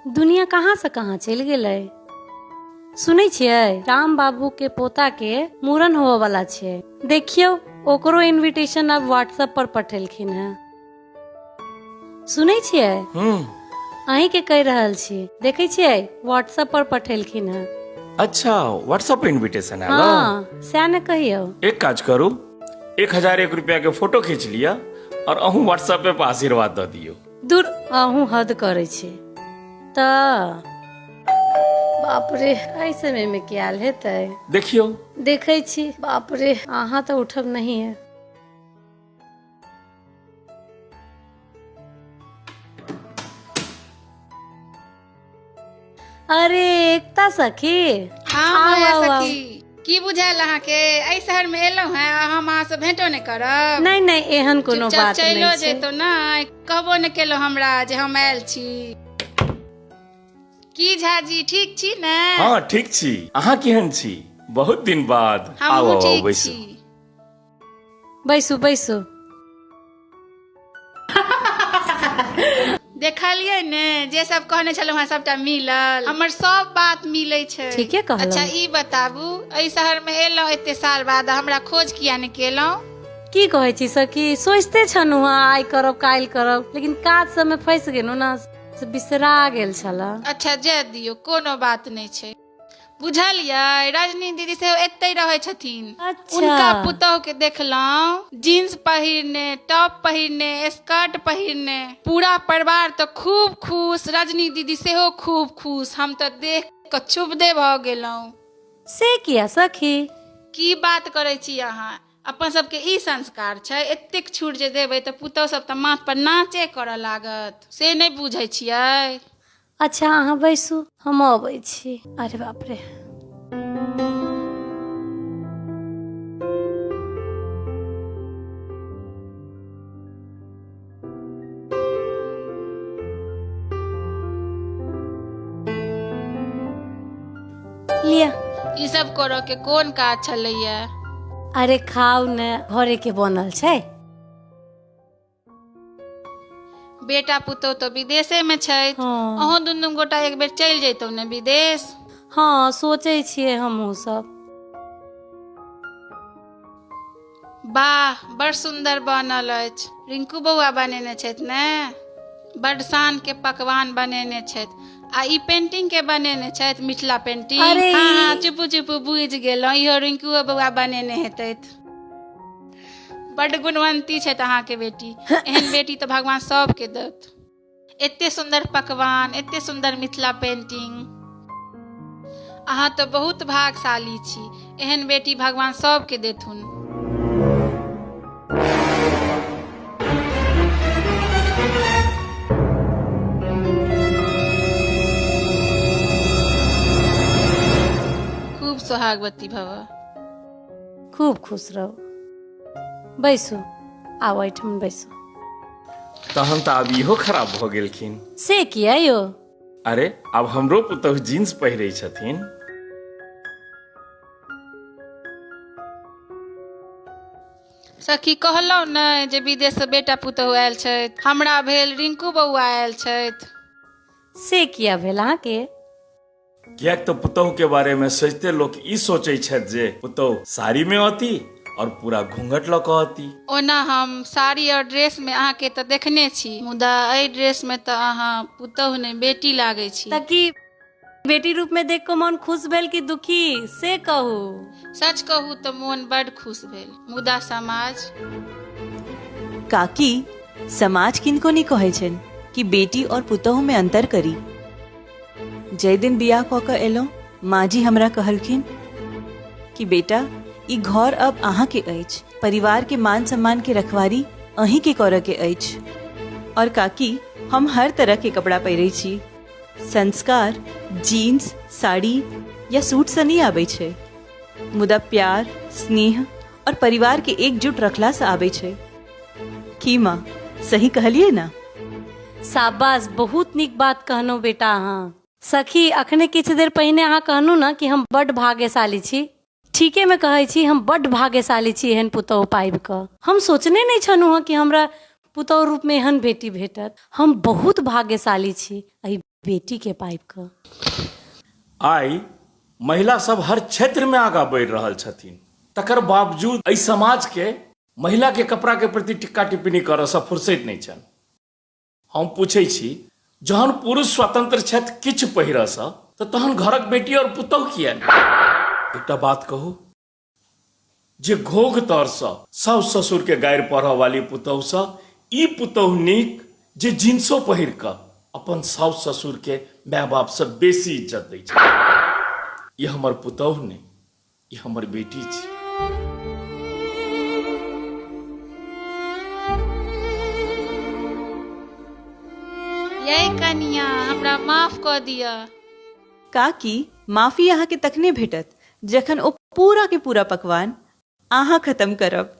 दुनिया कहाँ से कहाँ चल गेलै। सुनै छियै राम बाबू के पोता के मूड़न होवे वाला छै। देखियो ओकरो इनविटेशन अब व्हाट्सएप पर पठेलखिन है। सुनै छियै अहीं के कह रहल छी, देखे छियै व्हाट्सएप पर पठेलखिन है। अच्छा व्हाट्सएप पे इनविटेशन है। हाँ सैह ने कहियो। एक काज करू, 1001 रुपया के फोटो खींच लिया और अहूँ व्हाट्सएप पे आशीर्वाद दे दियो। दूर अहूँ हद करे छी त बाप रे एहि समय में क्या हेतै। देखियो देखे छी बाप रे अहाँ तो उठब नहीं है। अरे एकता सखी हाँ आओ, माया आओ, सखी की बुझायल अहाँ के एहि शहर में एलहुं हैं आ हम अहाँ से भेंटो नहीं करब। नहीं नहीं एहन कोनो चुपचाप बात चलो नहीं छै। जेतो ना, कहबो नहीं केलो हमरा जे हम आयल छी। की झाजी ठीक छी ने? हाँ ठीक छी, अहाँ केहन छी? बहुत दिन बाद। हमहूँ आओ ठीक बैसू। छी। बैसू बैसू। देखलियै ने जे सब कहने छलहुँ हैं सबटा मिलल, हमर सब बात मिलै छै। ठीके कहलहुँ। अच्छा ई बताबू एहि शहर में एलहुँ एते साल बाद हमरा खोज किया नहीं केलहुँ? की कहै छी सखी, सोचते छनु हाँ आइ करब काल्हि करब, लेकिन काज सब में फंस गेलहुँ ना, से बिसरा गेल छला। अच्छा जे दियो कोनो बात नहीं छै। बुझलियै रजनी दीदी से एते रहे छथिन। अच्छा। उनका पुतोह के देखलहुँ जीन्स पहिरने, टॉप पहिरने, स्कर्ट पहिरने, पूरा परिवार तो खूब खुश, रजनी दीदी सेहो खूब खुश। हम तो देख के क्षुब्धे भ गेलहुँ। से किया सखी? की बात करे छी अहाँ, अपन सबके ई संस्कार छै, एतेक छूट जे देबै तऽ पुतोह सब तऽ माथ पर नाचे करऽ लागत, से नहीं बुझै छियै। अच्छा अहाँ बैसू हम अबै छी। अरे बाप रे लिया। ई सब करऽ के कोन काज छलैया? अरे खाउ ने, घरे के बनल छै। बेटा पुतोह तो विदेशे में छै। हाँ। अहूँ दुनू गोटा एक बेर चलि जैतौ ने विदेश। हाँ सोचे छियै हमहू सब। वाह बड़ सुंदर बनल अछि। रिंकू बौआ बनेने छथि ने, बड़ शान के पकवान बनेने छथि। आ ई पेंटिंग के बनेने छथि, मिथिला पेंटिंग। अरे हाँ हाँ चुपू चुपू बुझि गेलहुँ, इहो रिंकू बौआ बनेने हेतैथ। बड गुणवंती छथि अहाँ के बेटी। एहन बेटी तो भगवान सबके दत। एते सुंदर पकवान, एते सुंदर मिथिला पेंटिंग, अहाँ तो बहुत भाग्यशाली छी। एहन बेटी भगवान सबके देथुन। खूब सोहागवती भव। खूब खुश रहो। बैसू, आओ एहिठाम बैसू। तहन तऽ आब इहो खराब भ गेलखिन। से किया यो? अरे अब हमरो पुतोह जीन्स पहिरै छथिन। सखी कहलहुँ ने जे विदेश से बेटा पुतोह आयल छथि, हमरा भेल रिंकू बौआ आयल छथि। से किया भेल अहाँके? कियाक तऽ पुतोह के बारे में सोचते लोग ई सोचै छथि जे पुतोह साड़ी में अती और पूरा घूंघट लऽ कऽ अती। ओना हम साड़ी और ड्रेस में अहाँ के तो देखने छी, मुदा एहि ड्रेस में तो अहाँ पुतोह ने बेटी लागे छी। ताकि बेटी रूप में देख को मन खुश भेल कि दुखी से कहू। सच कहू तो मोन बड़ खुश भेल, मुदा समाज। काकी समाज किनको नहीं कहे छन कि बेटी और पुतोह में अंतर करी। जय दिन बियाह कऽ कऽ एलहुँ, माँ जी हमरा कहलखिन कि बेटा ई घर अब अहाँ के अछि, परिवार के मान सम्मान के रखवारी अहीं के करऽ के अछि। और काकी हम हर तरह के कपड़ा पहिरै छी, संस्कार जीन्स साड़ी या सूट से नहीं आबै छै, मुदा प्यार स्नेह और परिवार के एकजुट रखला से आबै छै। की माँ सही कहलिए ना? शाबाश, बहुत नीक बात कहनो बेटा अहाँ। सखी अखने किछु देर पहिने अहाँ कहनु ना कि हम बड भाग्यशाली छी। ठीके में कहै छी, हम बड भाग्यशाली छी एहन पुतोह पाबि कऽ। हम सोचने नहीं छनु कि हमरा पुतोह रूप में एहन बेटी भेटत। हम बहुत भाग्यशाली छी। बेटी के पाइप का। आई महिला सब हर क्षेत्र में आगा बढ़ि रहल छथिन, तकर बावजूद एहि समाज के महिला के कपड़ा के प्रति टिक्का टिप्पणी करऽ सँ फुर्सत नहीं छन। हम पूछै छी, जहन पुरुष स्वतंत्र छथि किछु पहिरसँ तऽ तहन घरक बेटी और पुतहु किया नहीं? एकटा बात कहू, जे घोघ तरसँ साउस ससुर के गारि पढ़ऽ वाली पुतहु सँ ई पुतहु नीक जे जींसो पहिर कऽ अपन साउस ससुर के माय बाप से बेसी इज्जत दै छै। ये हमर पुतहु नहीं, ये हमर बेटी छी। यही कनिया हमरा माफ कऽ दिअ। काकी माफी अहाँ के तखने भेटत जखन ओ पूरा के पूरा पकवान अहाँ खत्म करब।